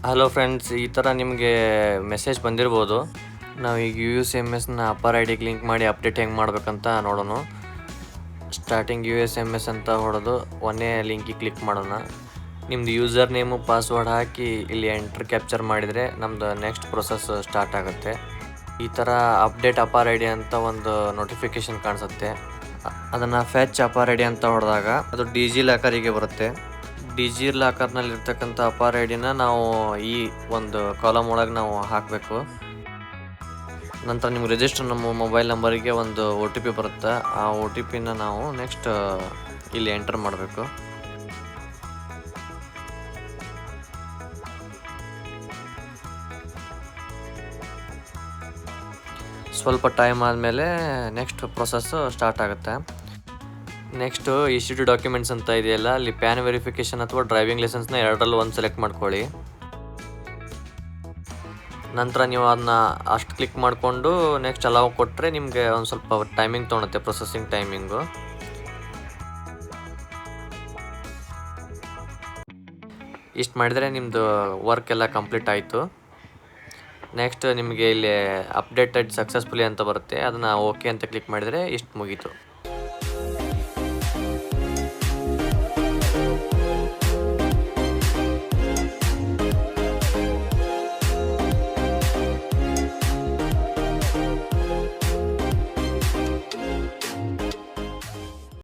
Hello friends, ಈ ಥರ ನಿಮಗೆ ಮೆಸೇಜ್ ಬಂದಿರ್ಬೋದು. ನಾವು ಈಗ USMSನ ಅಪ್ಪರ್ ಐಡಿಗೆ ಲಿಂಕ್ ಮಾಡಿ ಅಪ್ಡೇಟ್ ಹೆಂಗೆ ಮಾಡ್ಬೇಕಂತ ನೋಡೋಣ. ಸ್ಟಾರ್ಟಿಂಗ್ USMS ಅಂತ ಹೊಡೆದು ಒಂದೇ ಲಿಂಕಿಗೆ ಕ್ಲಿಕ್ ಮಾಡೋಣ. ನಿಮ್ಮದು ಯೂಸರ್ ನೇಮು ಪಾಸ್ವರ್ಡ್ ಹಾಕಿ ಇಲ್ಲಿ ಎಂಟ್ರ್ ಕ್ಯಾಪ್ಚರ್ ಮಾಡಿದರೆ ನಮ್ಮದು ನೆಕ್ಸ್ಟ್ ಪ್ರೊಸೆಸ್ ಸ್ಟಾರ್ಟ್ ಆಗುತ್ತೆ. ಈ ಥರ ಅಪ್ಡೇಟ್ ಅಪ್ಪರ್ ಐಡಿ ಅಂತ ಒಂದು ನೋಟಿಫಿಕೇಷನ್ ಕಾಣಿಸುತ್ತೆ. ಅದನ್ನು ಫೆಚ್ ಅಪ್ಪರ್ ಐಡಿ ಅಂತ ಹೊಡೆದಾಗ ಅದು ಡಿಜಿಲಾಕರಿಗೆ ಬರುತ್ತೆ. ಡಿಜಿಲಾಕರ್ನಲ್ಲಿರ್ತಕ್ಕಂಥ ಅಪ್ಪರ್ ಐಡಿನ ನಾವು ಈ ಒಂದು ಕಾಲಮ್ ಒಳಗೆ ನಾವು ಹಾಕಬೇಕು. ನಂತರ ನಿಮ್ಗೆ ರಿಜಿಸ್ಟರ್ ನಮ್ಮ ಮೊಬೈಲ್ ನಂಬರಿಗೆ ಒಂದು OTP ಬರುತ್ತೆ. ಆ OTPನ ನಾವು ನೆಕ್ಸ್ಟ್ ಇಲ್ಲಿ ಎಂಟರ್ ಮಾಡಬೇಕು. ಸ್ವಲ್ಪ ಟೈಮ್ ಆದಮೇಲೆ ನೆಕ್ಸ್ಟ್ ಪ್ರೊಸೆಸ್ ಸ್ಟಾರ್ಟ್ ಆಗುತ್ತೆ. ನೆಕ್ಸ್ಟು ಇಶ್ಯೂಡ್ ಡಾಕ್ಯುಮೆಂಟ್ಸ್ ಅಂತ ಇದೆಯಲ್ಲ, ಅಲ್ಲಿ ಪ್ಯಾನ್ ವೆರಿಫಿಕೇಷನ್ ಅಥವಾ ಡ್ರೈವಿಂಗ್ ಲೈಸೆನ್ಸ್ನ ಎರಡರಲ್ಲೂ ಒಂದು ಸೆಲೆಕ್ಟ್ ಮಾಡ್ಕೊಳ್ಳಿ. ನಂತರ ನೀವು ಅದನ್ನ ಅಷ್ಟು ಕ್ಲಿಕ್ ಮಾಡಿಕೊಂಡು ನೆಕ್ಸ್ಟ್ ಅಲೌ ಕೊಟ್ಟರೆ ನಿಮಗೆ ಒಂದು ಸ್ವಲ್ಪ ಟೈಮಿಂಗ್ ತೊಗೊಳುತ್ತೆ, ಪ್ರೊಸೆಸಿಂಗ್ ಟೈಮಿಂಗು. ಇಷ್ಟು ಮಾಡಿದರೆ ನಿಮ್ಮದು ವರ್ಕ್ ಎಲ್ಲ ಕಂಪ್ಲೀಟ್ ಆಯಿತು. ನೆಕ್ಸ್ಟ್ ನಿಮಗೆ ಇಲ್ಲಿ ಅಪ್ಡೇಟೆಡ್ ಸಕ್ಸಸ್ಫುಲಿ ಅಂತ ಬರುತ್ತೆ, ಅದನ್ನು ಓಕೆ ಅಂತ ಕ್ಲಿಕ್ ಮಾಡಿದರೆ ಇಷ್ಟು ಮುಗೀತು.